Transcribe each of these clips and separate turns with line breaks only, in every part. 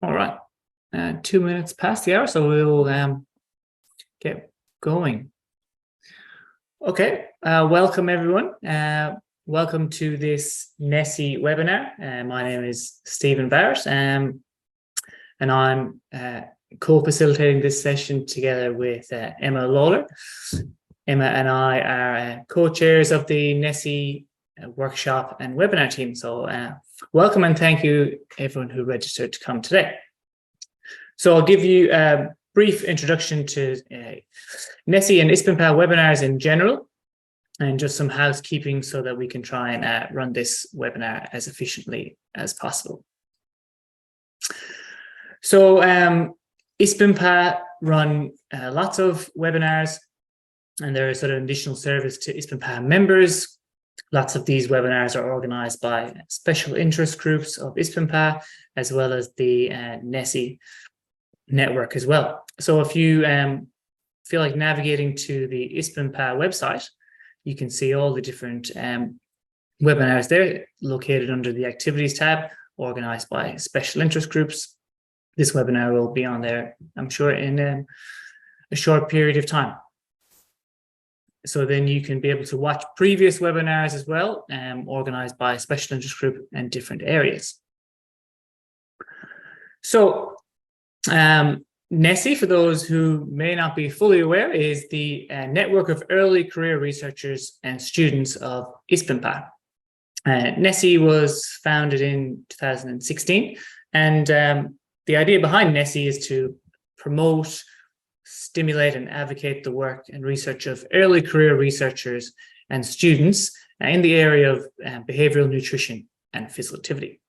All right, 2 minutes past the hour, so we'll get going. Okay, welcome everyone. Welcome to this NESI webinar. My name is Stephen Barrett, and I'm co-facilitating this session together with Emma Lawlor. Emma and I are co-chairs of the NESI workshop and webinar team. So welcome and thank you everyone who registered to come today. So I'll give you a brief introduction to NESI and ISBNPA webinars in general, and just some housekeeping so that we can try and run this webinar as efficiently as possible. So ISBNPA run lots of webinars, and they're a sort of additional service to ISBNPA members. Lots of these webinars are organized by special interest groups of ISBNPA, as well as the NESI network as well. So if you feel like navigating to the ISBNPA website, you can see all the different webinars there located under the activities tab, organized by special interest groups. This webinar will be on there, I'm sure, in a short period of time. So then you can be able to watch previous webinars as well, organized by special interest group and different areas. So NESI, for those who may not be fully aware, is the network of early career researchers and students of ISBNPA. NESI was founded in 2016, and the idea behind NESI is to promote, stimulate and advocate the work and research of early career researchers and students in the area of behavioral nutrition and physical activity.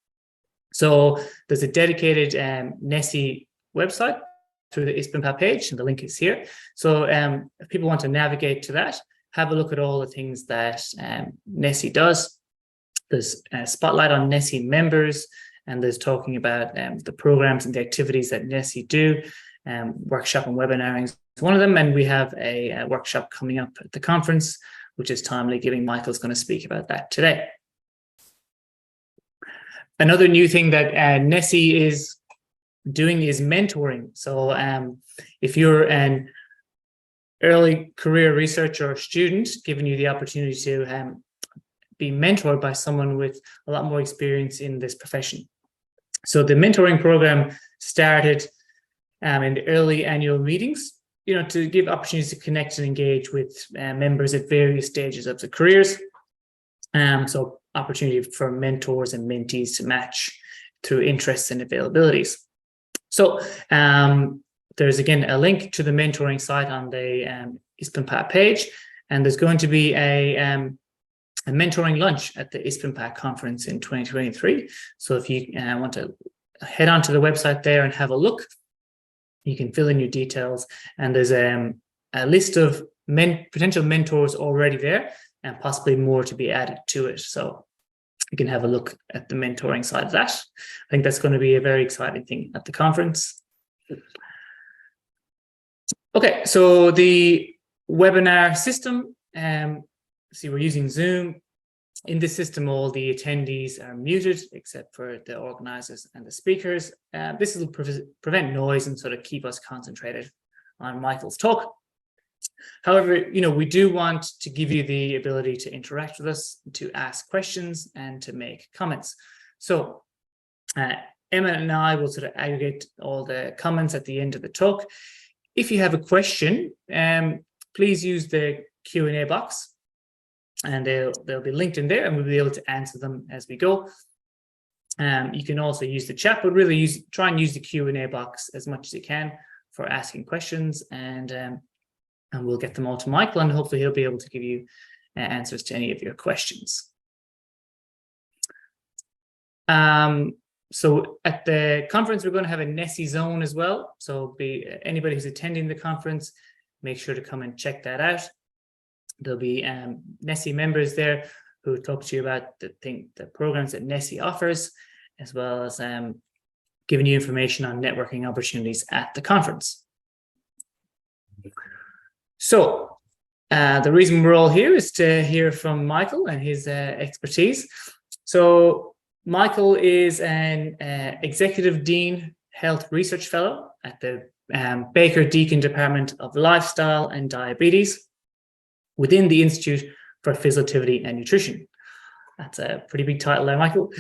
So there's a dedicated NESI website through the ISBNPA page, and the link is here. So if people want to navigate to that, have a look at all the things that NESI does. There's a spotlight on NESI members, and there's talking about the programs and the activities that NESI do. Workshop and webinaring is one of them, and we have a workshop coming up at the conference, which is timely, given Michael's going to speak about that today. Another new thing that NESI is doing is mentoring. So if you're an early career researcher or student, giving you the opportunity to be mentored by someone with a lot more experience in this profession. So the mentoring program started in the early annual meetings, to give opportunities to connect and engage with members at various stages of their careers. So opportunity for mentors and mentees to match through interests and availabilities. So there's again a link to the mentoring site on the ISBNPA page, and there's going to be a mentoring lunch at the ISBNPA conference in 2023. So if you want to head onto the website there and have a look, you can fill in your details, and there's a list of potential mentors already there, and possibly more to be added to it. So you can have a look at the mentoring side of that. I think that's going to be a very exciting thing at the conference. Okay, so the webinar system, see, we're using Zoom. In this system, all the attendees are muted except for the organizers and the speakers. This will prevent noise and sort of keep us concentrated on Michael's talk. However, we do want to give you the ability to interact with us, to ask questions and to make comments. So Emma and I will sort of aggregate all the comments at the end of the talk. If you have a question, please use the Q&A box, and they'll be linked in there, and we'll be able to answer them as we go. You can also use the chat, but really try and use the Q&A box as much as you can for asking questions, and we'll get them all to Michael, and hopefully he'll be able to give you answers to any of your questions. So at the conference, we're going to have a NESI zone as well. So anybody who's attending the conference, make sure to come and check that out. There'll be NESI members there who talk to you about the programs that NESI offers, as well as giving you information on networking opportunities at the conference. So the reason we're all here is to hear from Michael and his expertise. So Michael is an executive dean Health Research Fellow at the Baker Deakin Department of Lifestyle and Diabetes within the Institute for Physical Activity and Nutrition. That's a pretty big title there, Michael.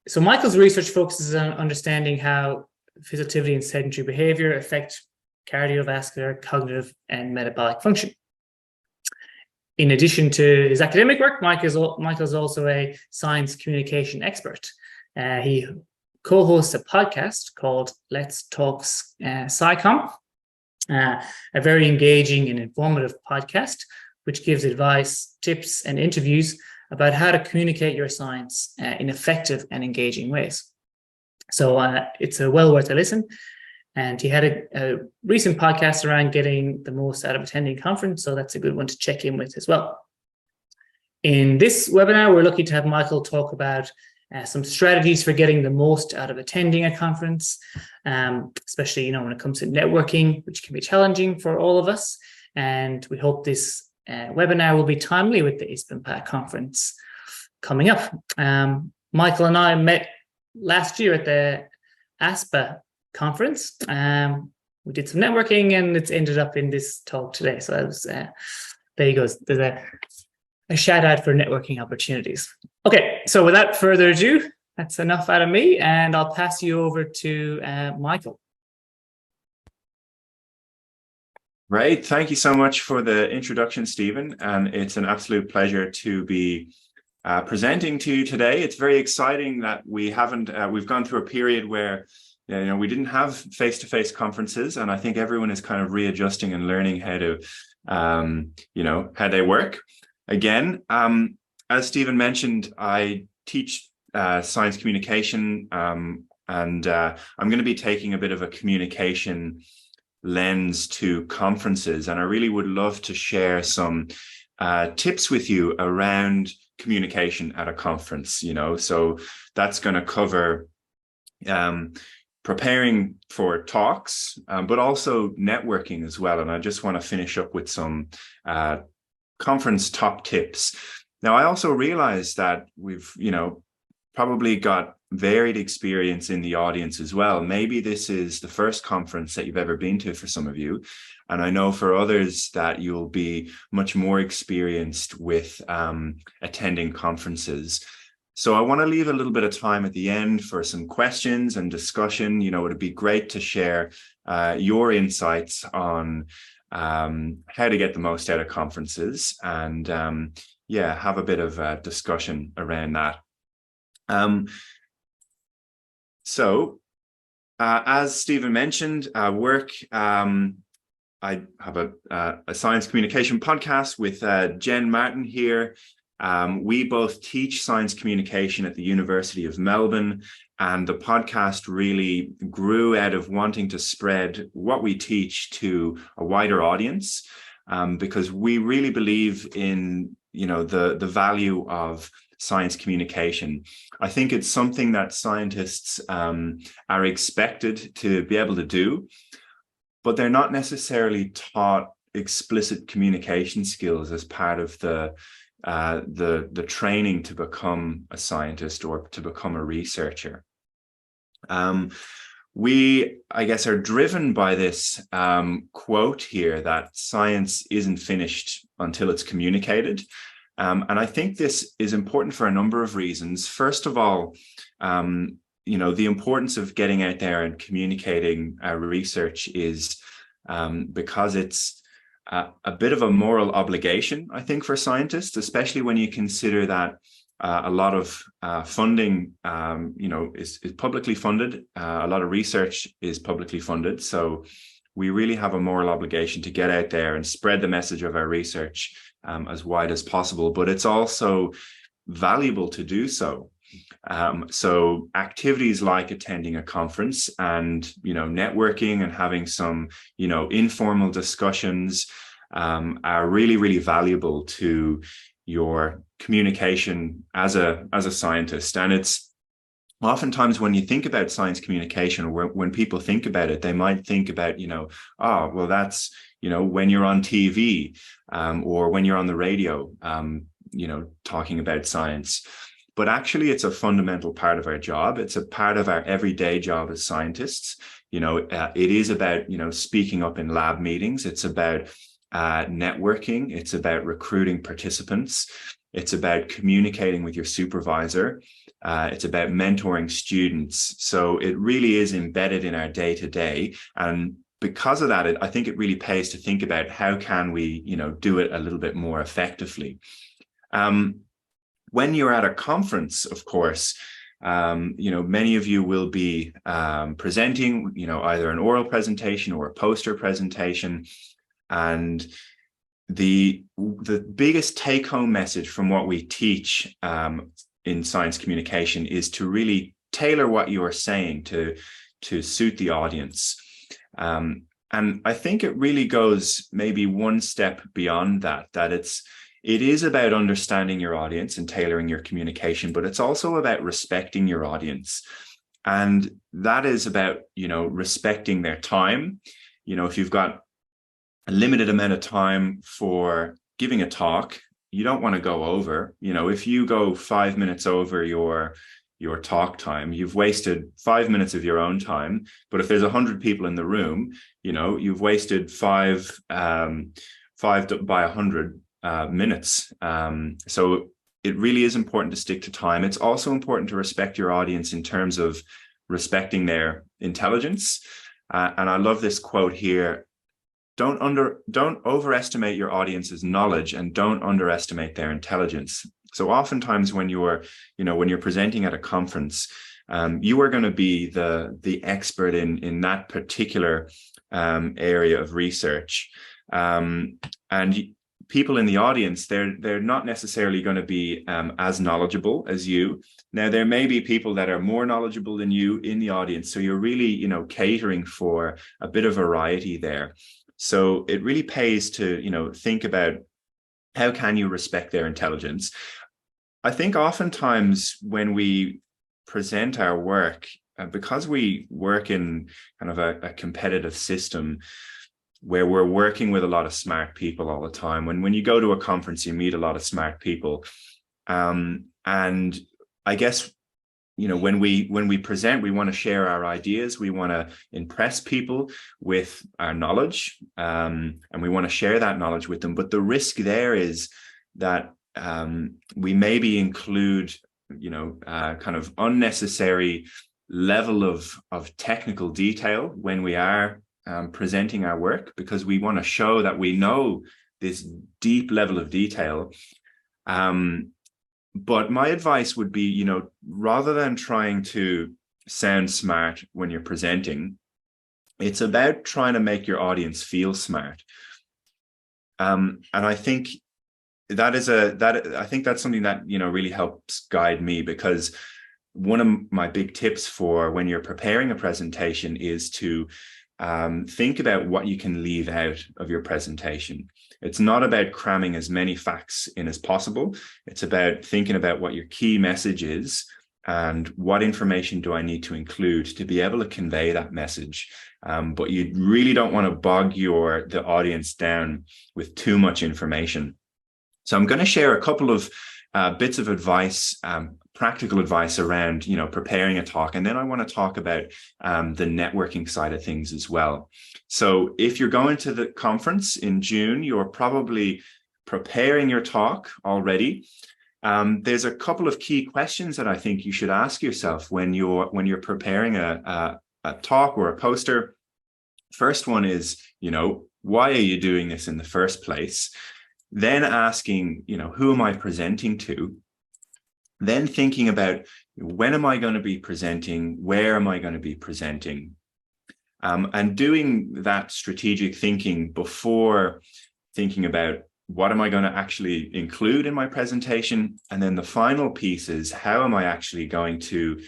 So Michael's research focuses on understanding how physical activity and sedentary behavior affect cardiovascular, cognitive, and metabolic function. In addition to his academic work, Michael's also a science communication expert. He co-hosts a podcast called Let's Talk SciComm, a very engaging and informative podcast, which gives advice, tips, and interviews about how to communicate your science in effective and engaging ways. So it's well worth a listen. And he had a recent podcast around getting the most out of attending a conference, so that's a good one to check in with as well. In this webinar, we're lucky to have Michael talk about some strategies for getting the most out of attending a conference, especially when it comes to networking, which can be challenging for all of us. And we hope this webinar will be timely with the ISBNPA conference coming up. Michael and I met last year at the ASPA conference. We did some networking and it's ended up in this talk today. So that was, there you go. There's a shout out for networking opportunities. Okay, so without further ado, that's enough out of me, and I'll pass you over to Michael.
Right, thank you so much for the introduction, Stephen, and it's an absolute pleasure to be presenting to you today. It's very exciting that we've gone through a period where we didn't have face-to-face conferences, and I think everyone is kind of readjusting and learning how to how they work. Again, as Stephen mentioned, I teach science communication, and I'm going to be taking a bit of a communication lens to conferences, and I really would love to share some tips with you around communication at a conference. So that's going to cover preparing for talks, but also networking as well. And I just want to finish up with some conference top tips. Now, I also realize that we've, probably got varied experience in the audience as well. Maybe this is the first conference that you've ever been to for some of you. And I know for others that you'll be much more experienced with attending conferences. So I want to leave a little bit of time at the end for some questions and discussion. It'd be great to share your insights on how to get the most out of conferences, and have a bit of a discussion around that. As Stephen mentioned, I have a science communication podcast with Jen Martin here. We both teach science communication at the University of Melbourne, and the podcast really grew out of wanting to spread what we teach to a wider audience, because we really believe in the value of science communication. I think it's something that scientists are expected to be able to do, but they're not necessarily taught explicit communication skills as part of the training to become a scientist or to become a researcher. We, I guess, are driven by this quote here that science isn't finished until it's communicated. And I think this is important for a number of reasons. First of all, the importance of getting out there and communicating our research is because it's a bit of a moral obligation, I think, for scientists, especially when you consider that a lot of funding, is publicly funded. A lot of research is publicly funded. So we really have a moral obligation to get out there and spread the message of our research as wide as possible. But it's also valuable to do so. So activities like attending a conference and, networking and having some, informal discussions are really, really valuable to your communication as a scientist. And it's oftentimes when you think about science communication, or when people think about it, they might think about, that's, when you're on TV or when you're on the radio, talking about science. but actually it's a fundamental part of our job. It's a part of our everyday job as scientists. It is about, speaking up in lab meetings. It's about networking. It's about recruiting participants. It's about communicating with your supervisor. It's about mentoring students. So it really is embedded in our day-to-day. And because of that, I think it really pays to think about how can we, do it a little bit more effectively. When you're at a conference, of course, many of you will be presenting, either an oral presentation or a poster presentation. And the biggest take-home message from what we teach in science communication is to really tailor what you are saying to suit the audience. And I think it really goes maybe one step beyond that it is about understanding your audience and tailoring your communication, but it's also about respecting your audience. And that is about, respecting their time. If you've got a limited amount of time for giving a talk, you don't want to go over. If you go 5 minutes over your talk time, you've wasted 5 minutes of your own time. But if there's 100 people in the room, you've wasted 5 by 100 minutes. So it really is important to stick to time. It's also important to respect your audience in terms of respecting their intelligence. And I love this quote here. Don't overestimate your audience's knowledge and don't underestimate their intelligence. So oftentimes when you're presenting at a conference, you are going to be the expert in that particular area of research. And people in the audience, they're not necessarily going to be as knowledgeable as you. Now, there may be people that are more knowledgeable than you in the audience. So you're really, catering for a bit of variety there. So it really pays to, think about how can you respect their intelligence. I think oftentimes when we present our work, because we work in kind of a competitive system where we're working with a lot of smart people all the time. When you go to a conference, you meet a lot of smart people. And I guess, when we present, we want to share our ideas. We want to impress people with our knowledge, and we want to share that knowledge with them. But the risk there is that we maybe include, kind of unnecessary level of technical detail when we are presenting our work, because we want to show that we know this deep level of detail. But my advice would be, rather than trying to sound smart when you're presenting, it's about trying to make your audience feel smart. And I think that's something that, really helps guide me, because one of my big tips for when you're preparing a presentation is to think about what you can leave out of your presentation. It's not about cramming as many facts in as possible. It's about thinking about what your key message is and what information do I need to include to be able to convey that message. But you really don't want to bog the audience down with too much information. So I'm going to share a couple of bits of advice, practical advice around, preparing a talk. And then I want to talk about the networking side of things as well. So if you're going to the conference in June, you're probably preparing your talk already. There's a couple of key questions that I think you should ask yourself when you're preparing a talk or a poster. First one is, why are you doing this in the first place? Then asking, who am I presenting to? Then thinking about, when am I going to be presenting? Where am I going to be presenting? And doing that strategic thinking before thinking about what am I going to actually include in my presentation? And then the final piece is, how am I actually going to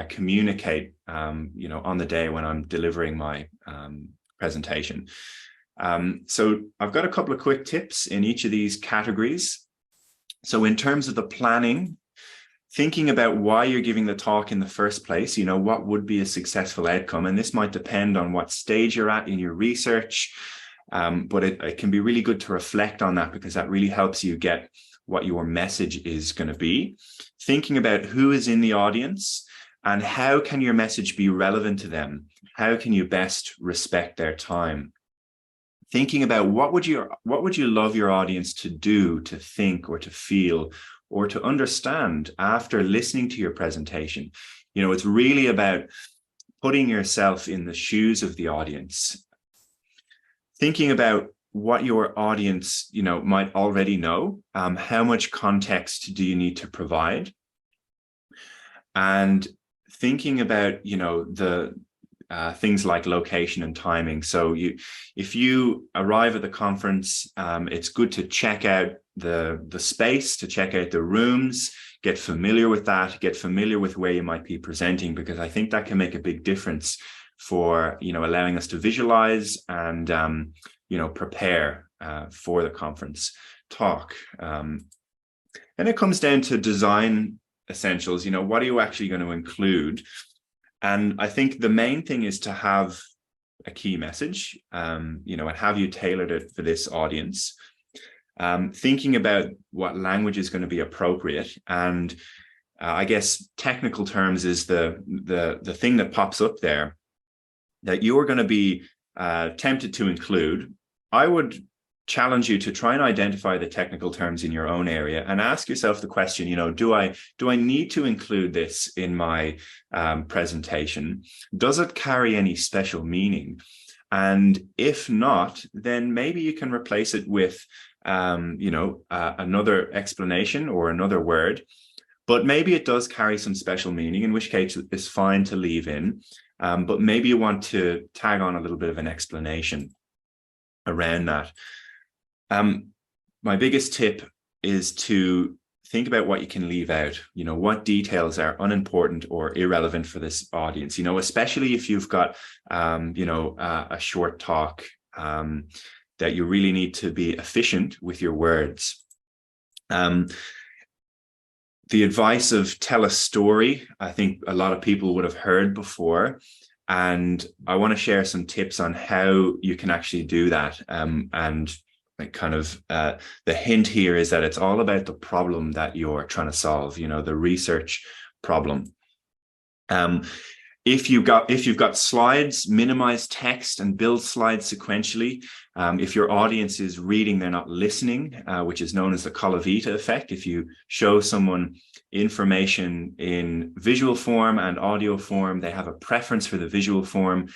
communicate, on the day when I'm delivering my presentation? So I've got a couple of quick tips in each of these categories. So in terms of the planning, thinking about why you're giving the talk in the first place, what would be a successful outcome? And this might depend on what stage you're at in your research, but it can be really good to reflect on that, because that really helps you get what your message is going to be, thinking about who is in the audience and how can your message be relevant to them? How can you best respect their time? Thinking about what would you love your audience to do, to think, or to feel, or to understand after listening to your presentation. You know, it's really about putting yourself in the shoes of the audience, thinking about what your audience, you know, might already know. How much context do you need to provide? And thinking about, you know, the things like location and timing. So if you arrive at the conference, it's good to check out the space, to check out the rooms, get familiar with that, get familiar with where you might be presenting, because I think that can make a big difference for, you know, allowing us to visualize and, you know, prepare for the conference talk. And it comes down to design essentials. You know, what are you actually going to include? And I think the main thing is to have a key message, you know, and have you tailored it for this audience. Thinking about what language is going to be appropriate. And I guess technical terms is the thing that pops up there that you're going to be tempted to include. I would challenge you to try and identify the technical terms in your own area and ask yourself the question, you know, do I need to include this in my presentation? Does it carry any special meaning? And if not, then maybe you can replace it with, you know, another explanation or another word. But maybe it does carry some special meaning, in which case it's fine to leave in. But maybe you want to tag on a little bit of an explanation around that. My biggest tip is to think about what you can leave out. You know, what details are unimportant or irrelevant for this audience, you know, especially if you've got, you know, a short talk, that you really need to be efficient with your words. The advice of tell a story, I think a lot of people would have heard before. And I want to share some tips on how you can actually do that. And kind of the hint here is that it's all about the problem that you're trying to solve, you know, the research problem. If you've got slides, minimize text and build slides sequentially. If your audience is reading, they're not listening, which is known as the Colavita effect. If you show someone information in visual form and audio form, they have a preference for the visual form.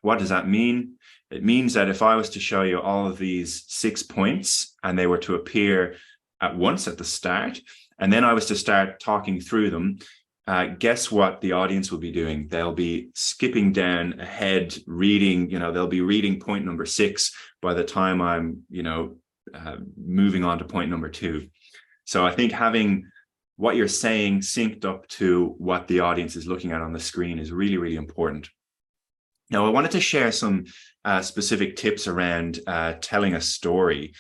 What does that mean? It means that if I was to show you all of these 6 points and they were to appear at once at the start, and then I was to start talking through them, guess what the audience will be doing? They'll be skipping down ahead, reading, you know, they'll be reading point number 6 by the time I'm, you know, moving on to point number 2. So I think having what you're saying synced up to what the audience is looking at on the screen is really, really important. Now, I wanted to share some specific tips around telling a story,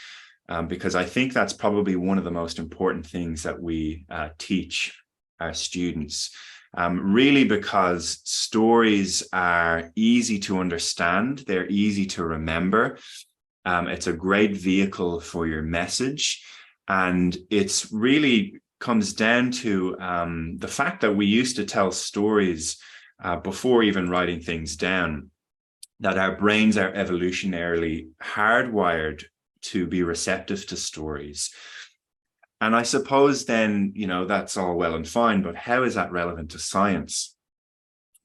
because I think that's probably one of the most important things that we teach our students, really because stories are easy to understand, they're easy to remember. It's a great vehicle for your message, and it's really comes down to the fact that we used to tell stories before even writing things down, that our brains are evolutionarily hardwired to be receptive to stories. And I suppose then, you know, that's all well and fine, but how is that relevant to science?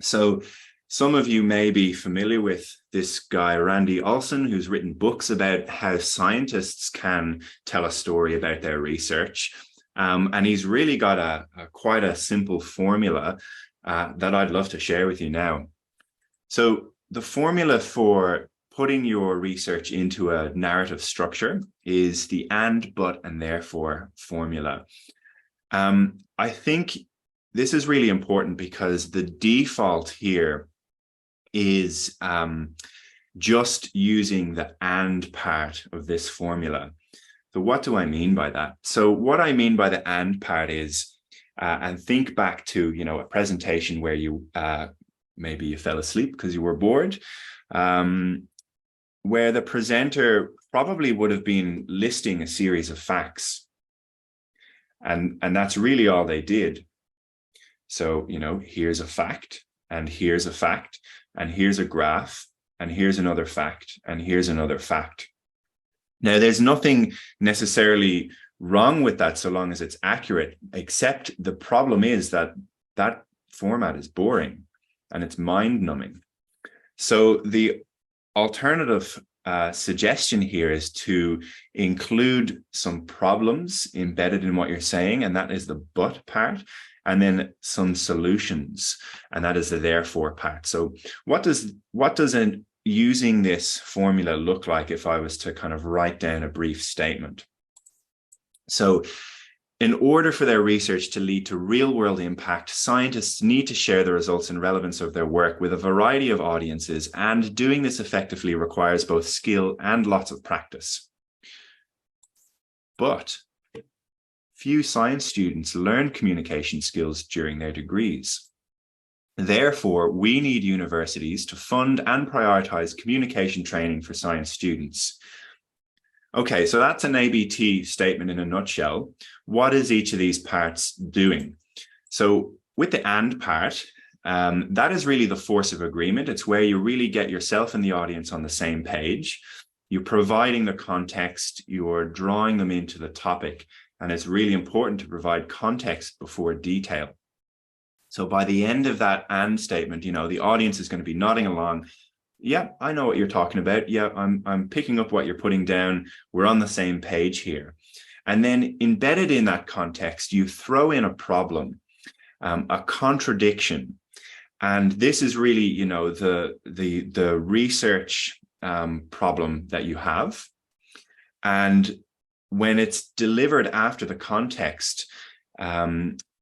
So some of you may be familiar with this guy, Randy Olson, who's written books about how scientists can tell a story about their research. And he's really got quite a simple formula that I'd love to share with you now. So the formula for putting your research into a narrative structure is the and, but, and therefore formula. I think this is really important because the default here is just using the and part of this formula. So what do I mean by that? So what I mean by the and part is, and think back to, you know, a presentation where you maybe you fell asleep because you were bored, where the presenter probably would have been listing a series of facts. And that's really all they did. So, you know, here's a fact, and here's a fact, and here's a graph, and here's another fact, and here's another fact. Now, there's nothing necessarily wrong with that so long as it's accurate, except the problem is that that format is boring and it's mind-numbing. So the alternative suggestion here is to include some problems embedded in what you're saying, and that is the but part, and then some solutions, and that is the therefore part. So what does using this formula look like if I was to kind of write down a brief statement? So in order for their research to lead to real-world impact, scientists need to share the results and relevance of their work with a variety of audiences, and doing this effectively requires both skill and lots of practice. But few science students learn communication skills during their degrees. Therefore, we need universities to fund and prioritize communication training for science students. Okay, so that's an ABT statement in a nutshell. What is each of these parts doing? So with the and part, that is really the force of agreement. It's where you really get yourself and the audience on the same page. You're providing the context, you're drawing them into the topic, and it's really important to provide context before detail. So by the end of that and statement, you know, the audience is going to be nodding along. Yeah, I know what you're talking about. Yeah, I'm picking up what you're putting down. We're on the same page here. And then embedded in that context, you throw in a problem, a contradiction. And this is really, you know, the research problem that you have. And when it's delivered after the context,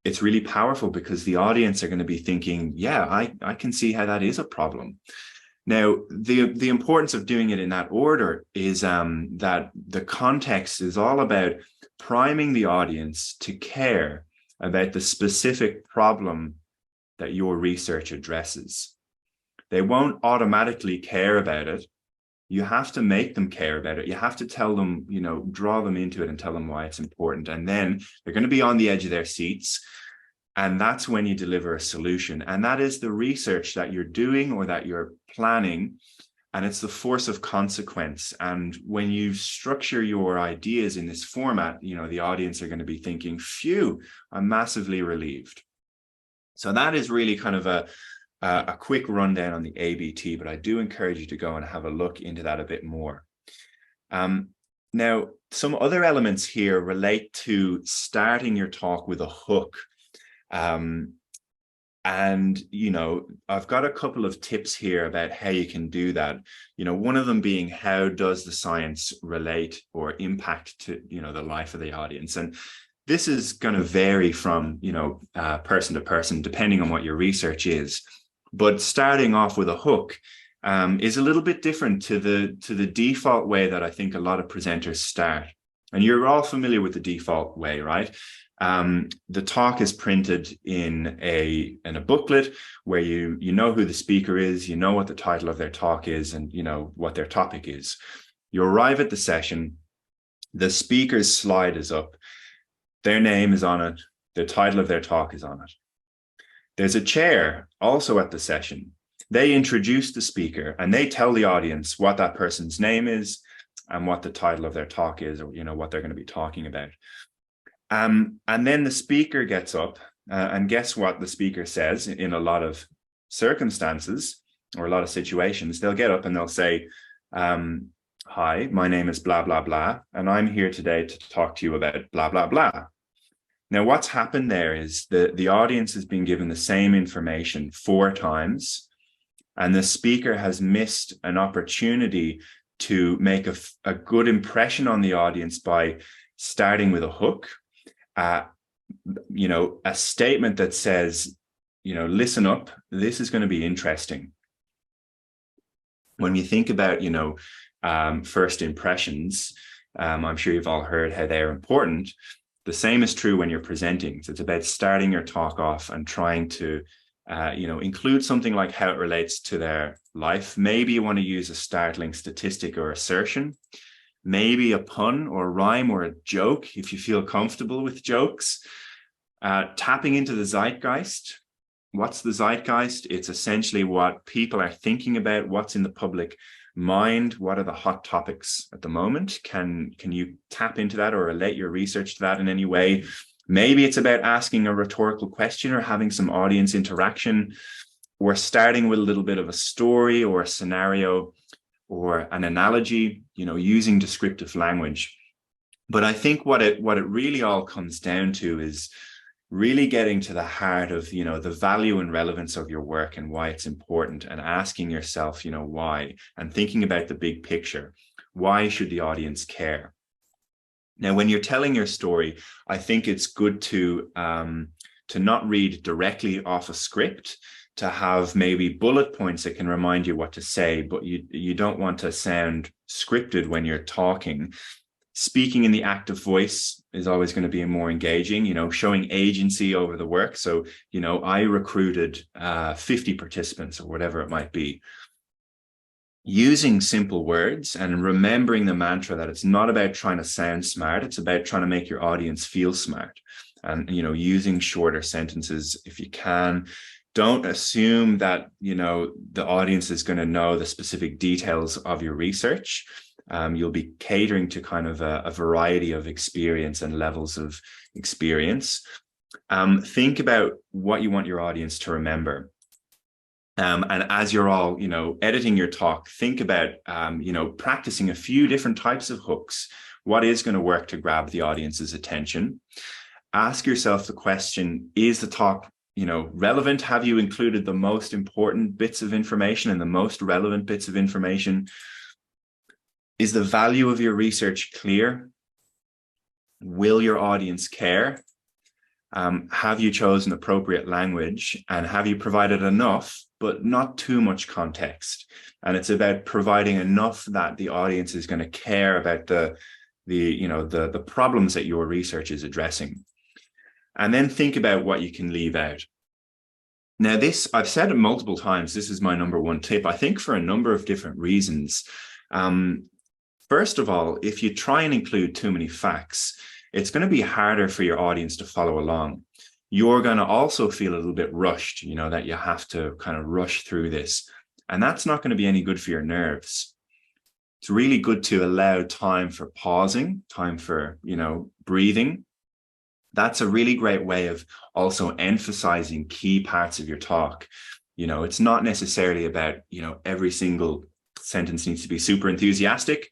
it's really powerful because the audience are going to be thinking, yeah, I can see how that is a problem. Now, the importance of doing it in that order is that the context is all about priming the audience to care about the specific problem that your research addresses. They won't automatically care about it. You have to make them care about it. You have to tell them, you know, draw them into it and tell them why it's important. And then they're going to be on the edge of their seats. And that's when you deliver a solution. And that is the research that you're doing or that you're planning. And it's the force of consequence. And when you structure your ideas in this format, you know, the audience are going to be thinking, phew, I'm massively relieved. So that is really kind of a quick rundown on the ABT, but I do encourage you to go and have a look into that a bit more. Now, some other elements here relate to starting your talk with a hook. And, you know, I've got a couple of tips here about how you can do that. You know, one of them being, how does the science relate or impact to, you know, the life of the audience? And this is going to vary from, you know, person to person, depending on what your research is. But starting off with a hook is a little bit different to the default way that I think a lot of presenters start. And you're all familiar with the default way, right? The talk is printed in a booklet where you know who the speaker is, you know what the title of their talk is, and you know what their topic is. You arrive at the session, the speaker's slide is up, their name is on it, the title of their talk is on it. There's a chair also at the session. They introduce the speaker and they tell the audience what that person's name is and what the title of their talk is, or you know what they're going to be talking about. And then the speaker gets up and guess what the speaker says in a lot of circumstances or a lot of situations. They'll get up and they'll say, hi, my name is blah, blah, blah, and I'm here today to talk to you about blah, blah, blah. Now, what's happened there is the audience has been given the same information 4 times, and the speaker has missed an opportunity to make a good impression on the audience by starting with a hook. You know, a statement that says, you know, listen up, this is going to be interesting. When we think about, you know, first impressions, I'm sure you've all heard how they're important. The same is true when you're presenting. So it's about starting your talk off and trying to, you know, include something like how it relates to their life. Maybe you want to use a startling statistic or assertion. maybe a pun or rhyme or a joke if you feel comfortable with jokes. Tapping into the zeitgeist. What's the zeitgeist? It's essentially what people are thinking about, what's in the public mind, what are the hot topics at the moment. Can you tap into that or relate your research to that in any way? Maybe it's about asking a rhetorical question or having some audience interaction, or starting with a little bit of a story or a scenario or an analogy, using descriptive language. But I think what it really all comes down to is really getting to the heart of, the value and relevance of your work and why it's important, and asking yourself, why, and thinking about the big picture. Why should the audience care? Now, when you're telling your story, I think it's good to not read directly off a script, to have maybe bullet points that can remind you what to say, but you don't want to sound scripted when you're talking. Speaking in the active voice is always going to be more engaging, showing agency over the work. So, I recruited 50 participants or whatever it might be. Using simple words and remembering the mantra that it's not about trying to sound smart, it's about trying to make your audience feel smart. And, using shorter sentences if you can. Don't assume that, the audience is going to know the specific details of your research. You'll be catering to kind of a variety of experience and levels of experience. Think about what you want your audience to remember. And as you're all, editing your talk, think about, practicing a few different types of hooks. What is going to work to grab the audience's attention? Ask yourself the question, is the talk relevant? Have you included the most important bits of information and the most relevant bits of information? Is the value of your research clear? Will your audience care? Have you chosen appropriate language? And have you provided enough, but not too much context? And it's about providing enough that the audience is going to care about the problems that your research is addressing. And then think about what you can leave out. Now, this, I've said it multiple times, this is my number one tip, I think, for a number of different reasons. First of all, if you try and include too many facts, it's going to be harder for your audience to follow along. You're going to also feel a little bit rushed, that you have to kind of rush through this. And that's not going to be any good for your nerves. It's really good to allow time for pausing, time for, breathing. That's a really great way of also emphasizing key parts of your talk. It's not necessarily about, every single sentence needs to be super enthusiastic.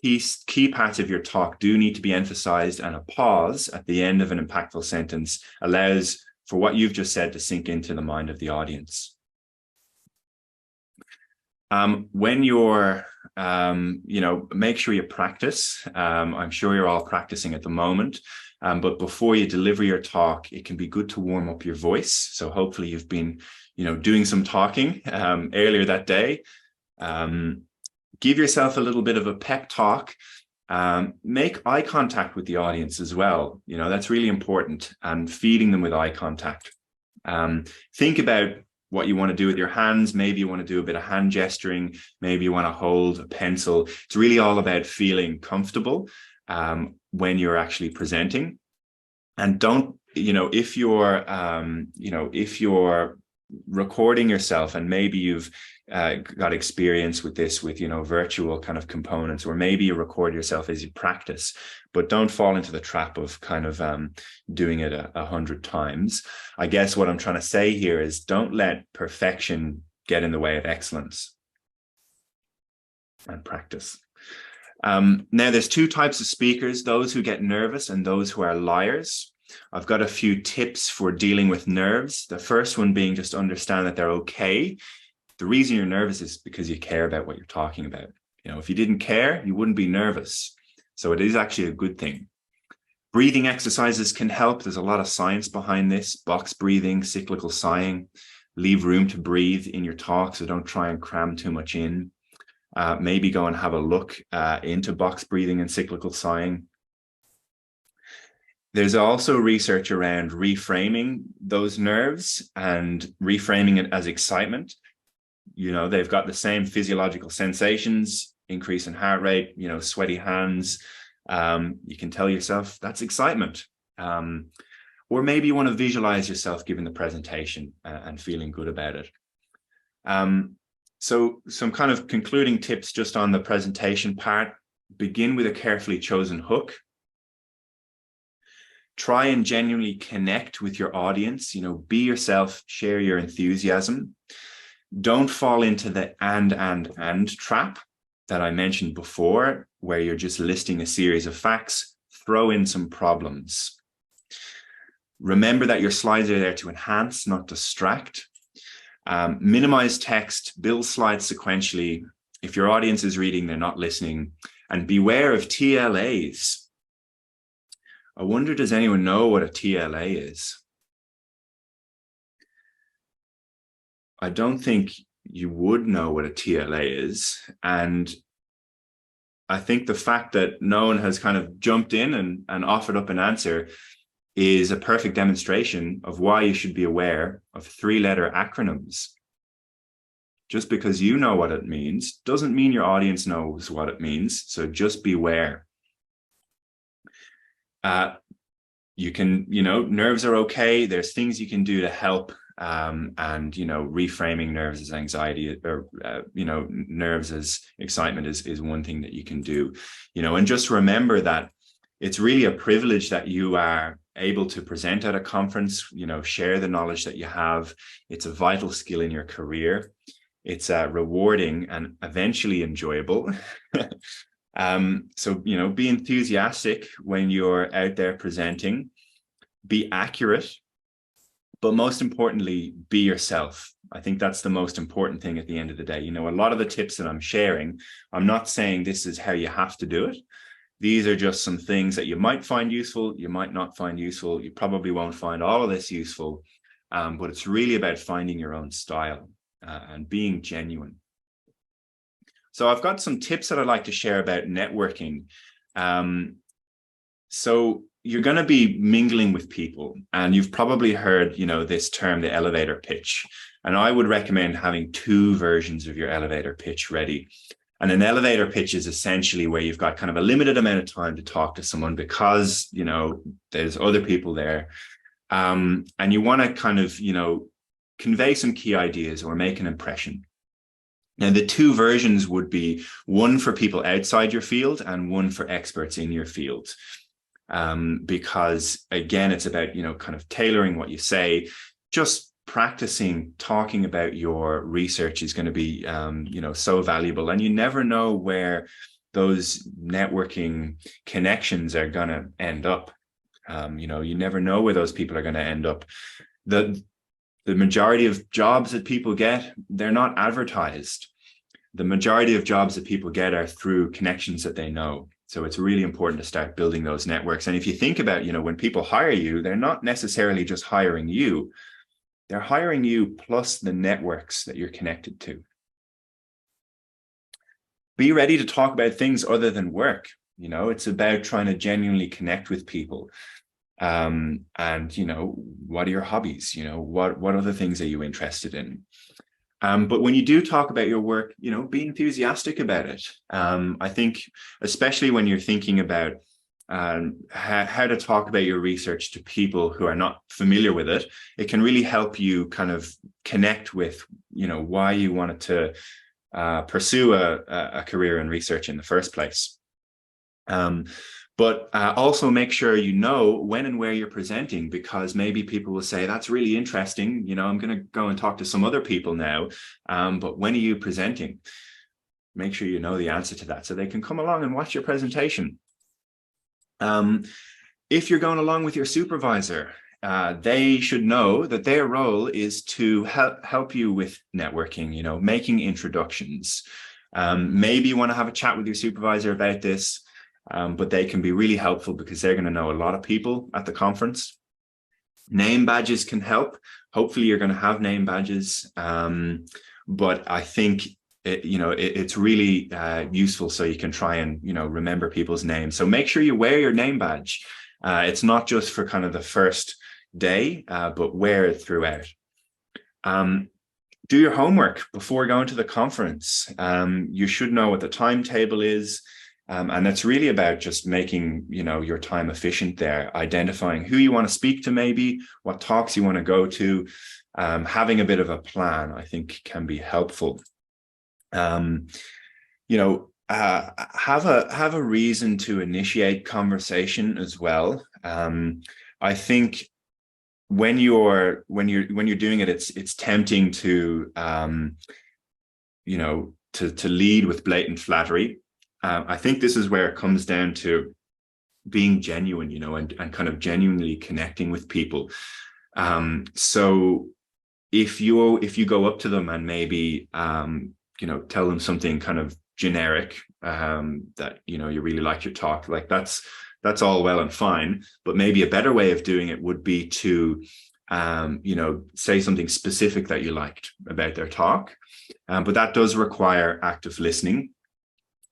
Key parts of your talk do need to be emphasized, and a pause at the end of an impactful sentence allows for what you've just said to sink into the mind of the audience. When you're, make sure you practice. I'm sure you're all practicing at the moment. But before you deliver your talk, it can be good to warm up your voice. So hopefully you've been, doing some talking earlier that day. Give yourself a little bit of a pep talk. Make eye contact with the audience as well. That's really important, and feeding them with eye contact. Think about what you want to do with your hands. Maybe you want to do a bit of hand gesturing. Maybe you want to hold a pencil. It's really all about feeling comfortable when you're actually presenting. And don't, if you're recording yourself, and maybe you've got experience with this with, virtual kind of components, or maybe you record yourself as you practice, but don't fall into the trap of kind of doing it 100 times. I guess what I'm trying to say here is don't let perfection get in the way of excellence, and practice. Now, there's two types of speakers, those who get nervous and those who are liars. I've got a few tips for dealing with nerves. The first one being just understand that they're okay. The reason you're nervous is because you care about what you're talking about. If you didn't care, you wouldn't be nervous. So it is actually a good thing. Breathing exercises can help. There's a lot of science behind this. Box breathing, cyclical sighing. Leave room to breathe in your talk, so don't try and cram too much in. Maybe go and have a look into box breathing and cyclical sighing. There's also research around reframing those nerves and reframing it as excitement. They've got the same physiological sensations. increase in heart rate, sweaty hands. You can tell yourself that's excitement. Or maybe you want to visualize yourself giving the presentation and feeling good about it. So some kind of concluding tips just on the presentation part. Begin with a carefully chosen hook. Try and genuinely connect with your audience, be yourself, share your enthusiasm. Don't fall into the and trap that I mentioned before, where you're just listing a series of facts. Throw in some problems. Remember that your slides are there to enhance, not distract. Minimize text, build slides sequentially. If your audience is reading, they're not listening. And beware of TLAs. I wonder, does anyone know what a TLA is? I don't think you would know what a TLA is. And I think the fact that no one has kind of jumped in and offered up an answer is a perfect demonstration of why you should be aware of 3-letter acronyms. Just because you know what it means doesn't mean your audience knows what it means. So just beware. You can, nerves are okay. There's things you can do to help. And, reframing nerves as anxiety or, nerves as excitement is one thing that you can do, and just remember that it's really a privilege that you are able to present at a conference, share the knowledge that you have. It's a vital skill in your career. It's rewarding and eventually enjoyable. So, be enthusiastic when you're out there presenting, be accurate, but most importantly, be yourself. I think that's the most important thing at the end of the day. A lot of the tips that I'm sharing, I'm not saying this is how you have to do it. These are just some things that you might find useful, you might not find useful. You probably won't find all of this useful, but it's really about finding your own style and being genuine. So I've got some tips that I'd like to share about networking. So you're going to be mingling with people, and you've probably heard, this term, the elevator pitch. And I would recommend having 2 versions of your elevator pitch ready. And an elevator pitch is essentially where you've got kind of a limited amount of time to talk to someone because, there's other people there. And you want to kind of, convey some key ideas or make an impression. Now, the 2 versions would be one for people outside your field and one for experts in your field. Because again, it's about, kind of tailoring what you say. Just practicing talking about your research is going to be, so valuable. And you never know where those networking connections are going to end up. You never know where those people are going to end up. The majority of jobs that people get, they're not advertised. The majority of jobs that people get are through connections that they know. So it's really important to start building those networks. And if you think about, when people hire you, they're not necessarily just hiring you. They're hiring you plus the networks that you're connected to. Be ready to talk about things other than work. It's about trying to genuinely connect with people. And, what are your hobbies? What other things are you interested in? But when you do talk about your work, be enthusiastic about it. I think, especially when you're thinking about how to talk about your research to people who are not familiar with it, it can really help you kind of connect with, why you wanted to pursue a career in research in the first place. But also make sure you know when and where you're presenting, because maybe people will say, that's really interesting. I'm going to go and talk to some other people now. But when are you presenting? Make sure you know the answer to that so they can come along and watch your presentation. If you're going along with your supervisor, they should know that their role is to help you with networking, making introductions. Maybe you want to have a chat with your supervisor about this. But they can be really helpful because they're going to know a lot of people at the conference. Name badges can help. Hopefully you're going to have name badges. But I think, it's really useful so you can try and, remember people's names. So make sure you wear your name badge. It's not just for kind of the first day, but wear it throughout. do your homework before going to the conference. You should know what the timetable is. And that's really about just making, your time efficient there, identifying who you want to speak to, maybe what talks you want to go to. Having a bit of a plan, I think, can be helpful. Have a reason to initiate conversation as well. I think when you're doing it, it's tempting to to lead with blatant flattery. I think this is where it comes down to being genuine, and kind of genuinely connecting with people. So if you go up to them and maybe tell them something kind of generic, that you really like your talk, like that's all well and fine, but maybe a better way of doing it would be to say something specific that you liked about their talk, but that does require active listening.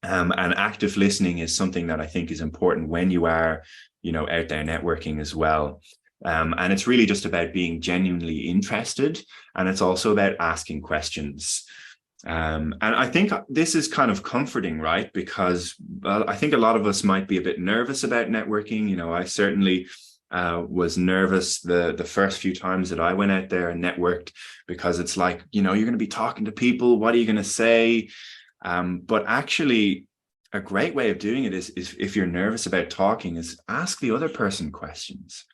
And active listening is something that I think is important when you are, out there networking as well. And it's really just about being genuinely interested. And it's also about asking questions. And I think this is kind of comforting, right? Because I think a lot of us might be a bit nervous about networking. I certainly was nervous the first few times that I went out there and networked, because it's like, you're going to be talking to people. What are you going to say? But actually, a great way of doing it is if you're nervous about talking, is ask the other person questions.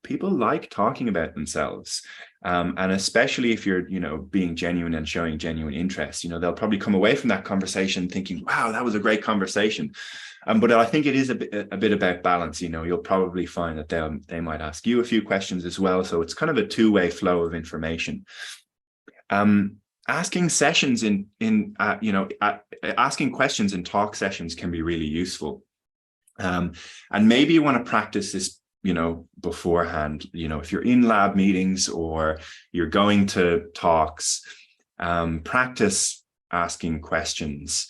People like talking about themselves. And especially if you're, being genuine and showing genuine interest, they'll probably come away from that conversation thinking, wow, that was a great conversation. But I think it is a bit about balance. You'll probably find that they might ask you a few questions as well. So it's kind of a two-way flow of information. Asking sessions asking questions in talk sessions can be really useful. And maybe you want to practice this, beforehand. If you're in lab meetings or you're going to talks, practice asking questions,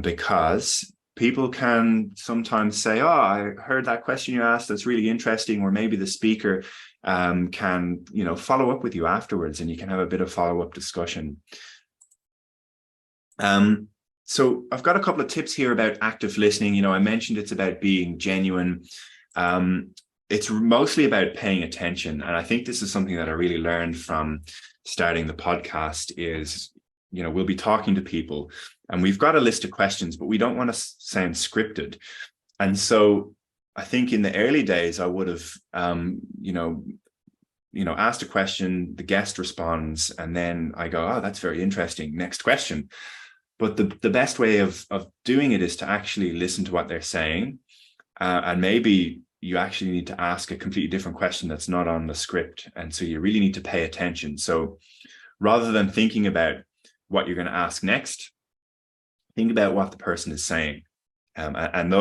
because people can sometimes say, oh, I heard that question you asked, that's really interesting. Or maybe the speaker can, follow up with you afterwards, and you can have a bit of follow-up discussion. So I've got a couple of tips here about active listening. I mentioned it's about being genuine. It's mostly about paying attention. And I think this is something that I really learned from starting the podcast is, we'll be talking to people and we've got a list of questions, but we don't want to sound scripted. And so I think in the early days, I would have, asked a question, the guest responds, and then I go, oh, that's very interesting. Next question. But the best way of doing it is to actually listen to what they're saying. And maybe you actually need to ask a completely different question that's not on the script. And so you really need to pay attention. So rather than thinking about what you're going to ask next, think about what the person is saying. And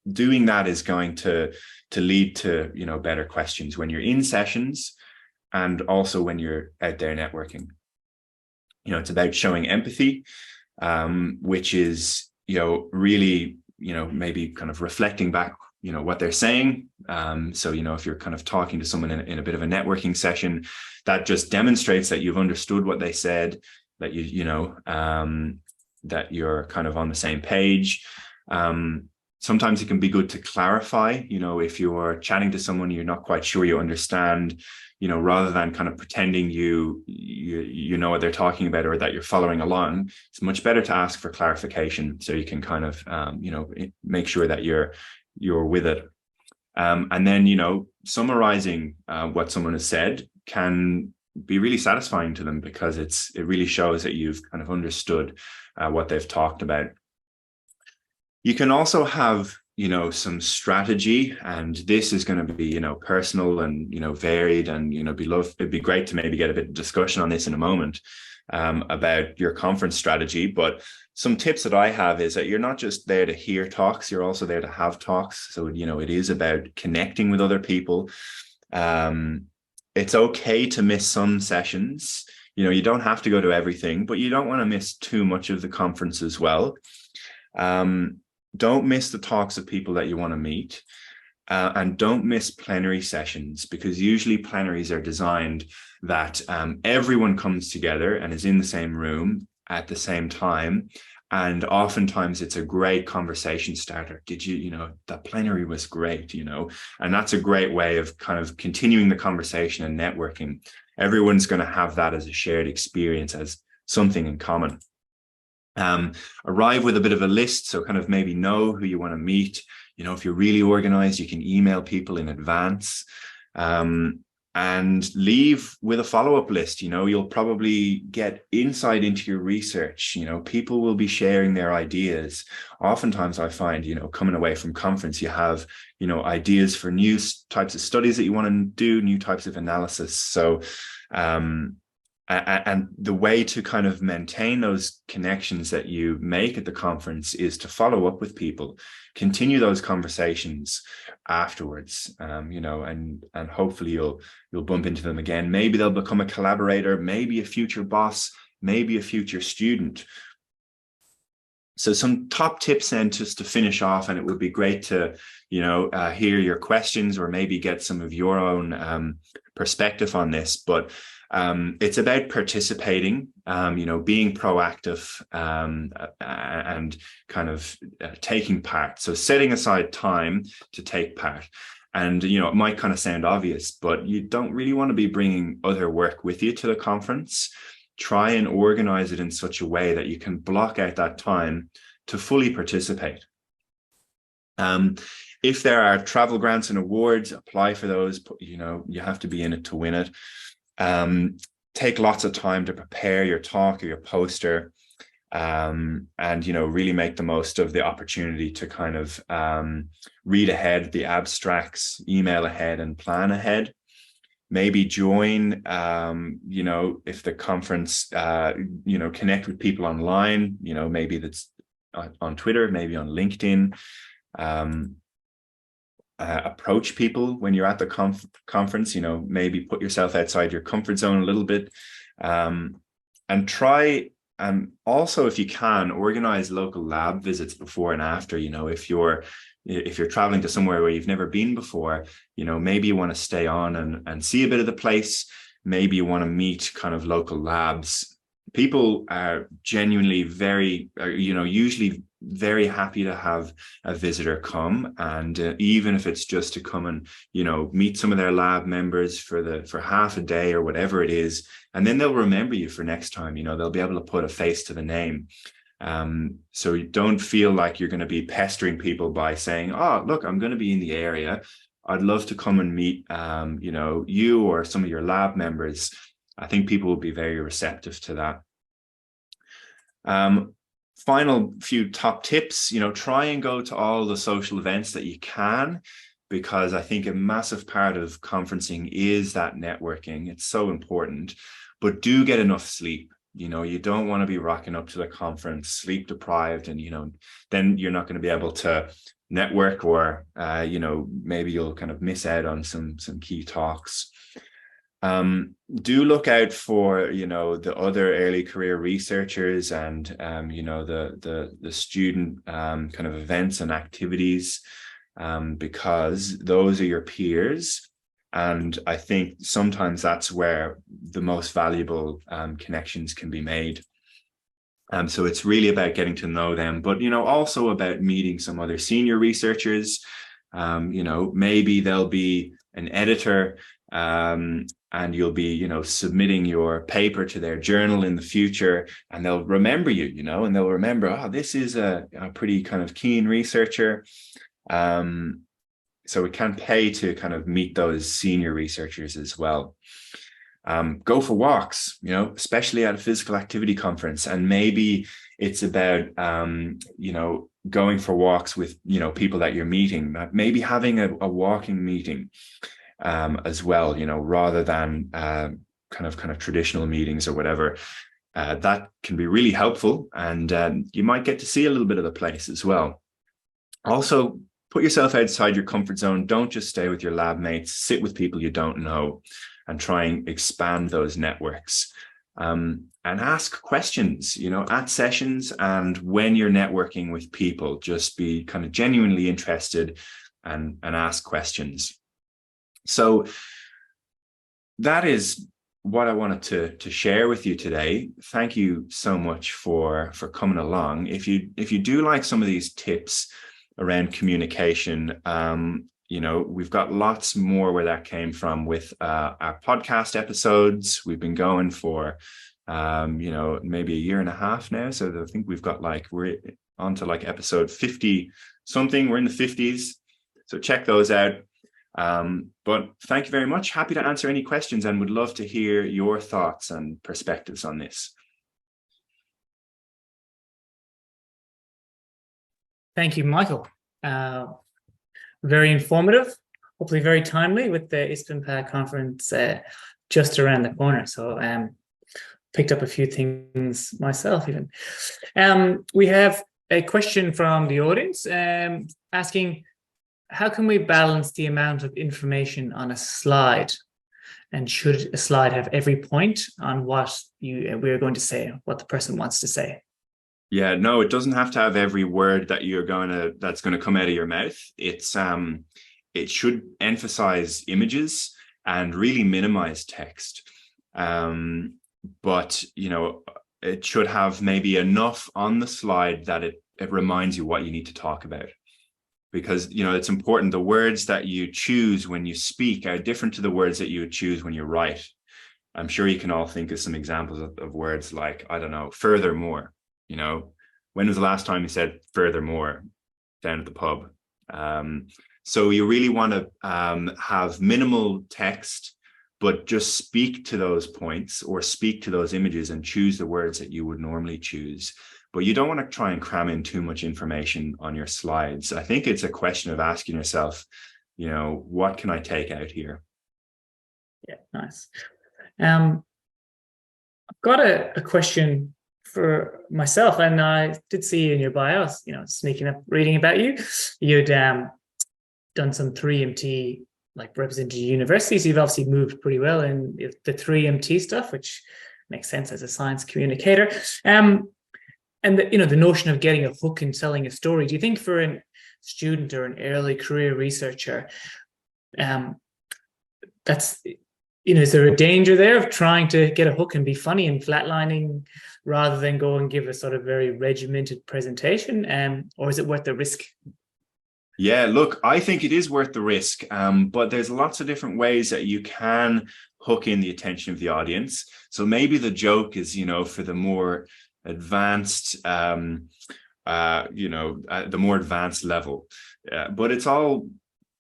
doing that is going to lead to, better questions when you're in sessions and also when you're out there networking. It's about showing empathy, which is, really, maybe kind of reflecting back, what they're saying. So, if you're kind of talking to someone in a bit of a networking session, that just demonstrates that you've understood what they said, that that you're kind of on the same page. Sometimes it can be good to clarify, if you're chatting to someone you're not quite sure you understand, rather than kind of pretending you know what they're talking about or that you're following along. It's much better to ask for clarification so you can kind of, make sure that you're with it. And then, summarizing what someone has said can be really satisfying to them, because it really shows that you've kind of understood what they've talked about. You can also have, some strategy, and this is going to be, personal and, varied, and, it'd be great to maybe get a bit of discussion on this in a moment, about your conference strategy. But some tips that I have is that you're not just there to hear talks, you're also there to have talks. So, it is about connecting with other people. It's okay to miss some sessions. You don't have to go to everything, but you don't want to miss too much of the conference as well. Don't miss the talks of people that you want to meet. And don't miss plenary sessions, because usually plenaries are designed that everyone comes together and is in the same room at the same time. And oftentimes it's a great conversation starter. That plenary was great, and that's a great way of kind of continuing the conversation and networking. Everyone's going to have that as a shared experience, as something in common. Arrive with a bit of a list, so kind of maybe know who you want to meet. If you're really organized, you can email people in advance, and leave with a follow-up list. You'll probably get insight into your research. People will be sharing their ideas. Oftentimes I find, coming away from conference, you have, ideas for new types of studies that you want to do, new types of analysis. So, and the way to kind of maintain those connections that you make at the conference is to follow up with people, continue those conversations afterwards, and hopefully you'll bump into them again. Maybe they'll become a collaborator, maybe a future boss, maybe a future student. So some top tips then, just to finish off, and it would be great to, hear your questions or maybe get some of your own perspective on this. But it's about participating, being proactive, and kind of taking part. So setting aside time to take part. And, it might kind of sound obvious, but you don't really want to be bringing other work with you to the conference. Try and organize it in such a way that you can block out that time to fully participate. If there are travel grants and awards, apply for those. You have to be in it to win it. Take lots of time to prepare your talk or your poster, and really make the most of the opportunity to kind of read ahead the abstracts, email ahead, and plan ahead. Maybe join, if the conference, connect with people online, maybe that's on Twitter, maybe on LinkedIn. Approach people when you're at the conference, maybe put yourself outside your comfort zone a little bit, and try, and also, if you can, organize local lab visits before and after. If you're traveling to somewhere where you've never been before, maybe you want to stay on and see a bit of the place. Maybe you want to meet kind of local labs. People are genuinely usually very happy to have a visitor come, and even if it's just to come and meet some of their lab members for half a day or whatever it is, and then they'll remember you for next time. They'll be able to put a face to the name. So you don't feel like you're going to be pestering people by saying, oh, look, I'm going to be in the area, I'd love to come and meet you or some of your lab members. I think people will be very receptive to that. Final few top tips, try and go to all the social events that you can, because I think a massive part of conferencing is that networking. It's so important, but do get enough sleep. You don't want to be rocking up to the conference sleep deprived, and then you're not going to be able to network, or maybe you'll kind of miss out on some key talks. Do look out for the other early career researchers and the student kind of events and activities, because those are your peers. And I think sometimes that's where the most valuable connections can be made. So it's really about getting to know them, but also about meeting some other senior researchers. Maybe there'll be an editor, and you'll be submitting your paper to their journal in the future, and they'll remember you, and they'll remember, oh, this is a pretty kind of keen researcher. So it can pay to kind of meet those senior researchers as well. Go for walks, especially at a physical activity conference. And maybe it's about, going for walks with, people that you're meeting, maybe having a walking meeting as well, rather than kind of traditional meetings or whatever. That can be really helpful, and you might get to see a little bit of the place as well. Also, put yourself outside your comfort zone. Don't just stay with your lab mates. Sit with people you don't know and try and expand those networks. And ask questions, at sessions and when you're networking with people. Just be kind of genuinely interested and ask questions. So that is what I wanted to share with you today. Thank you so much for coming along. If you do like some of these tips around communication, you know, we've got lots more where that came from with our podcast episodes. We've been going for you know, maybe a year and a half now. So I think we've got we're on to episode 50 something. We're in the 50s. So check those out. But thank you very much. Happy to answer any questions and would love to hear your thoughts and perspectives on this.
Thank you, Michael. Very informative, hopefully very timely with the ISBNPA conference just around the corner. So picked up a few things myself even. We have a question from the audience asking, how can we balance the amount of information on a slide? And should a slide have every point on what we're going to say, what the person wants to say?
Yeah, no, it doesn't have to have every word that that's going to come out of your mouth. It should emphasize images and really minimize text. But, you know, it should have maybe enough on the slide that it reminds you what you need to talk about. Because, you know, it's important. The words that you choose when you speak are different to the words that you would choose when you write. I'm sure you can all think of some examples of words like, I don't know, furthermore. You know, when was the last time you said furthermore down at the pub? So you really want to have minimal text, but just speak to those points or speak to those images and choose the words that you would normally choose. But you don't want to try and cram in too much information on your slides. I think it's a question of asking yourself, you know, what can I take out here?
Yeah, nice. I've got a question for myself, and I did see in your bios, you know, sneaking up reading about you, you'd done some 3MT, represented universities. You've obviously moved pretty well in the 3MT stuff, which makes sense as a science communicator. And the notion of getting a hook and selling a story, do you think for a student or an early career researcher, that's, is there a danger there of trying to get a hook and be funny and flatlining rather than go and give a sort of very regimented presentation? Or is it worth the risk?
Yeah, look, I think it is worth the risk, but there's lots of different ways that you can hook in the attention of the audience. So maybe the joke is, for the more advanced, the more advanced level, but it's all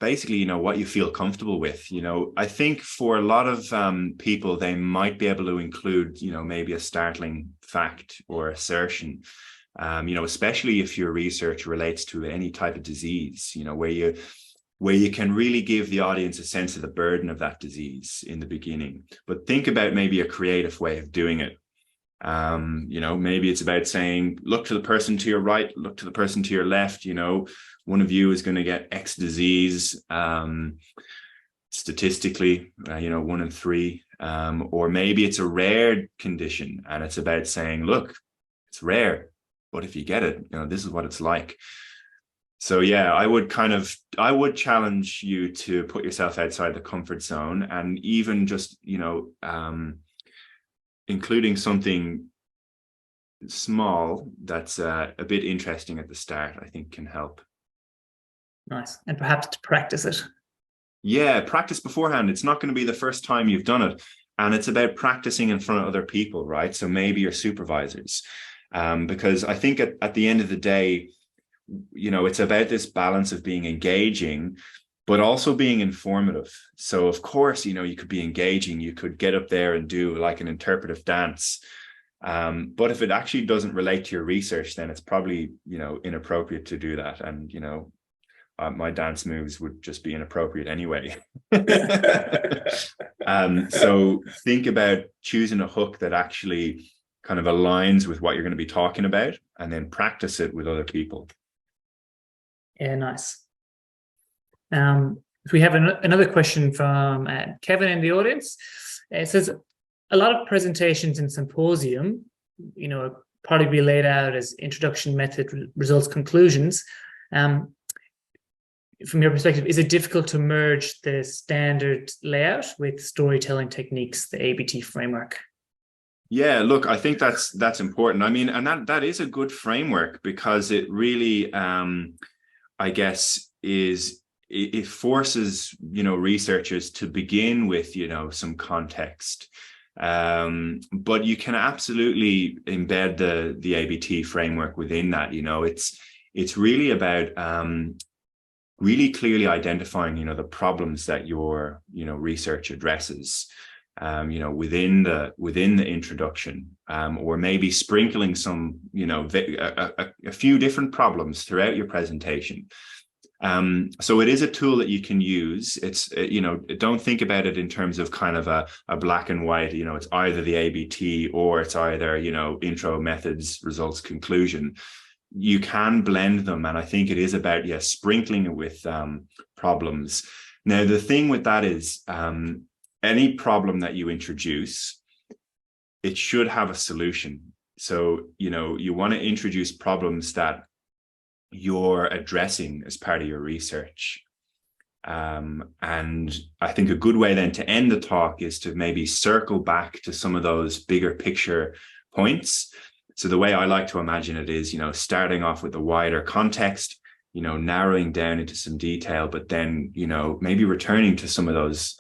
basically, what you feel comfortable with. I think for a lot of people, they might be able to include, maybe a startling fact or assertion, especially if your research relates to any type of disease, where you can really give the audience a sense of the burden of that disease in the beginning. But think about maybe a creative way of doing it. Maybe it's about saying, look to the person to your right, look to the person to your left, one of you is going to get X disease, statistically, 1 in 3, or maybe it's a rare condition and it's about saying, look, it's rare, but if you get it, this is what it's like. So yeah, I would challenge you to put yourself outside the comfort zone, and even just, including something small that's a bit interesting at the start, I think can help.
Nice. And perhaps to practice it.
Yeah, practice beforehand. It's not going to be the first time you've done it. And it's about practicing in front of other people, right? So maybe your supervisors. Because I think at the end of the day, it's about this balance of being engaging, but also being informative. So of course, you could be engaging, you could get up there and do like an interpretive dance. But if it actually doesn't relate to your research, then it's probably, inappropriate to do that. And, my dance moves would just be inappropriate anyway. So think about choosing a hook that actually kind of aligns with what you're going to be talking about, and then practice it with other people.
Yeah, nice. We have another question from Kevin in the audience. It says, a lot of presentations in symposium, probably be laid out as introduction, method, results, conclusions. from your perspective, is it difficult to merge the standard layout with storytelling techniques, the ABT framework?
Yeah, look, I think that's important. I mean, and that is a good framework, because it really, I guess, it forces, researchers to begin with, some context. But you can absolutely embed the ABT framework within that. It's really about really clearly identifying, the problems that your, research addresses. Within the introduction, or maybe sprinkling some, a few different problems throughout your presentation. So it is a tool that you can use. It's, don't think about it in terms of kind of a black and white, it's either the ABT or it's either, intro, methods, results, conclusion. You can blend them. And I think it is about, sprinkling it with problems. Now, the thing with that is, any problem that you introduce, it should have a solution. So, you want to introduce problems that you're addressing as part of your research. And I think a good way then to end the talk is to maybe circle back to some of those bigger picture points. So the way I like to imagine it is, starting off with the wider context, narrowing down into some detail, but then, maybe returning to some of those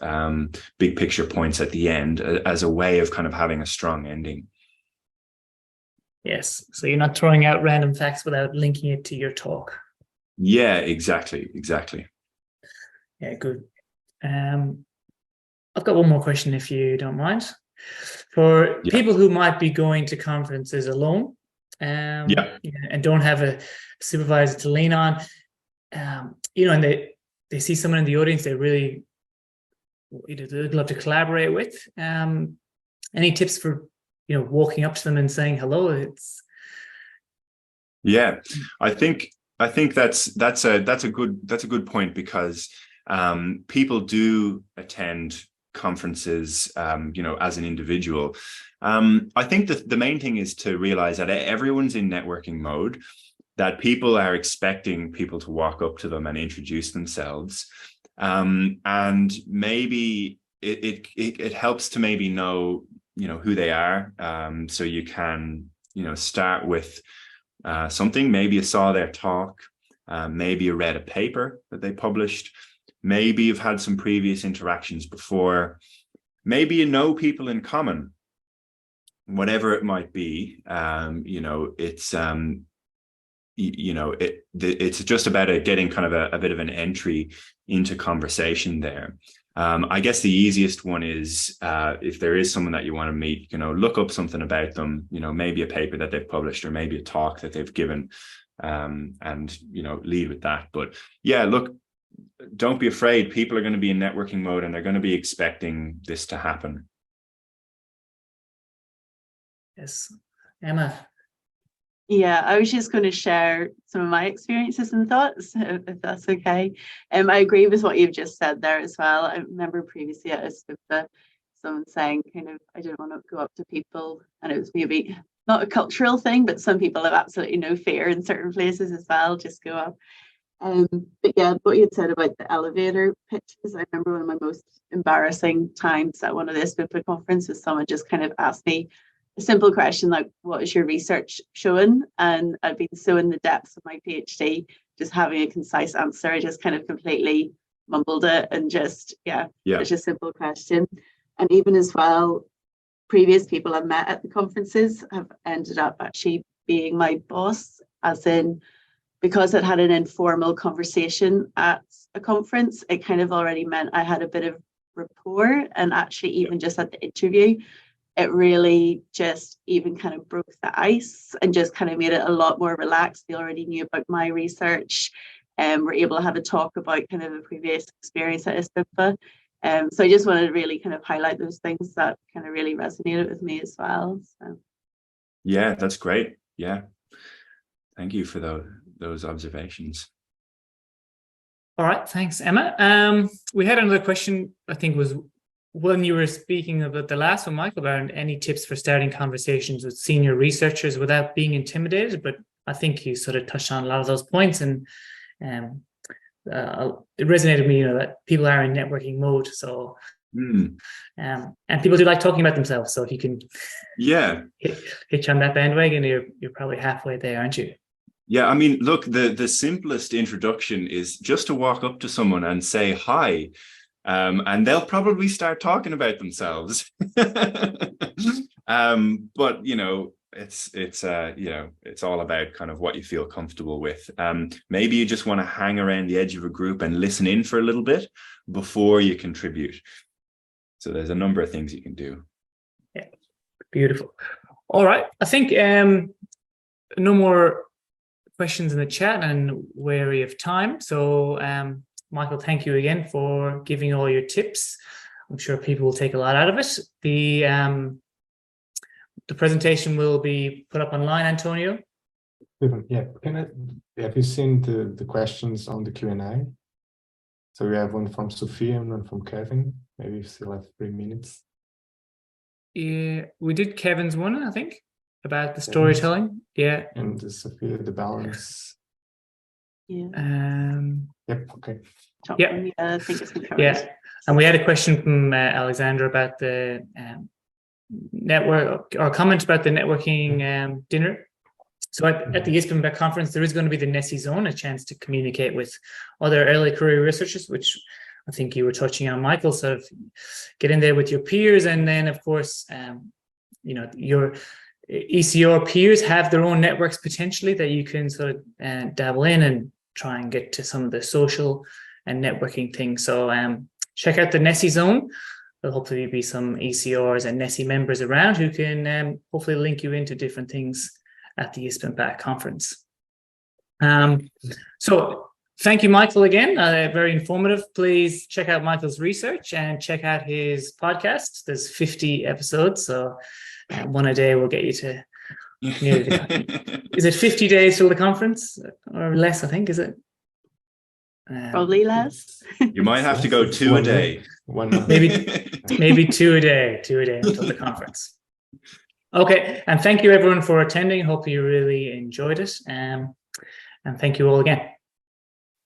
big picture points at the end as a way of kind of having a strong ending.
Yes. So you're not throwing out random facts without linking it to your talk.
Yeah, exactly.
Yeah, good. I've got one more question, if you don't mind. For people who might be going to conferences alone, and don't have a supervisor to lean on, and they see someone in the audience they really they'd love to collaborate with. Any tips for walking up to them and saying hello?
I think that's a good point, because people do attend conferences, as an individual. I think that the main thing is to realize that everyone's in networking mode, that people are expecting people to walk up to them and introduce themselves. And maybe it helps to maybe know, who they are. So you can, start with something. Maybe you saw their talk, maybe you read a paper that they published. Maybe you've had some previous interactions before. Maybe you know people in common. Whatever it might be, it's just about getting kind of a bit of an entry into conversation there. I guess the easiest one is, if there is someone that you want to meet, look up something about them, maybe a paper that they've published or maybe a talk that they've given, and, lead with that. But yeah, look, don't be afraid. People are going to be in networking mode and they're going to be expecting this to happen.
Yes. Emma.
Yeah, I was just going to share some of my experiences and thoughts, if that's okay. I agree with what you've just said there as well. I remember previously at ISBNPA, someone saying kind of, I didn't want to go up to people, and it was maybe not a cultural thing, but some people have absolutely no fear in certain places as well, just go up. But yeah, what you had said about the elevator pitches, I remember one of my most embarrassing times at one of the ISBNPA conferences, someone just kind of asked me a simple question like, what is your research showing? And I'd been so in the depths of my PhD, just having a concise answer, I just kind of completely mumbled it, and just, such a simple question. And even as well, previous people I've met at the conferences have ended up actually being my boss, as in, because I'd had an informal conversation at a conference, it kind of already meant I had a bit of rapport. And actually, even just at the interview, it really just even kind of broke the ice and just kind of made it a lot more relaxed. They already knew about my research, and we're able to have a talk about kind of a previous experience at ISBNPA. So I just wanted to really kind of highlight those things that kind of really resonated with me as well. So. Yeah,
that's great. Yeah. Thank you for those observations.
All right, thanks, Emma. We had another question, I think was when you were speaking about the last one, Michael, about any tips for starting conversations with senior researchers without being intimidated, but I think you sort of touched on a lot of those points. And it resonated with me, that people are in networking mode. So, and people do like talking about themselves. So if you can, hitch on that bandwagon, you're probably halfway there, aren't you?
Yeah, I mean, look, the simplest introduction is just to walk up to someone and say hi, and they'll probably start talking about themselves. But it's all about kind of what you feel comfortable with. Maybe you just want to hang around the edge of a group and listen in for a little bit before you contribute. So there's a number of things you can do.
Yeah, beautiful. All right, I think no more questions in the chat and wary of time. So Michael, thank you again for giving all your tips. I'm sure people will take a lot out of it. The presentation will be put up online, Antonio.
Yeah, have you seen the questions on the Q&A? So we have one from Sophia and one from Kevin. Maybe you still have 3 minutes.
Yeah, we did Kevin's one, I think, about the storytelling. Yeah.
And Sophia, the balance.
Yeah.
Yep. Okay.
Yeah.
I think it's been covered.
Yeah. And we had a question from Alexandra about the network, or comment about the networking dinner. So at the ISBNPA conference, there is going to be the NESI zone, a chance to communicate with other early career researchers, which I think you were touching on, Michael. Sort of get in there with your peers, and then of course, your ECR peers have their own networks potentially that you can sort of dabble in and try and get to some of the social and networking things. So check out the NESI zone. There'll hopefully be some ECRs and NESI members around who can hopefully link you into different things at the ISBNPA conference. So thank you, Michael, again. Very informative. Please check out Michael's research and check out his podcast. There's 50 episodes, so one a day will get you to is it 50 days till the conference or less, I think, is it?
Probably less.
You might have to go 2 a day.
Maybe 2 a day until the conference. Okay, and thank you everyone for attending. Hope you really enjoyed it. And thank you all again.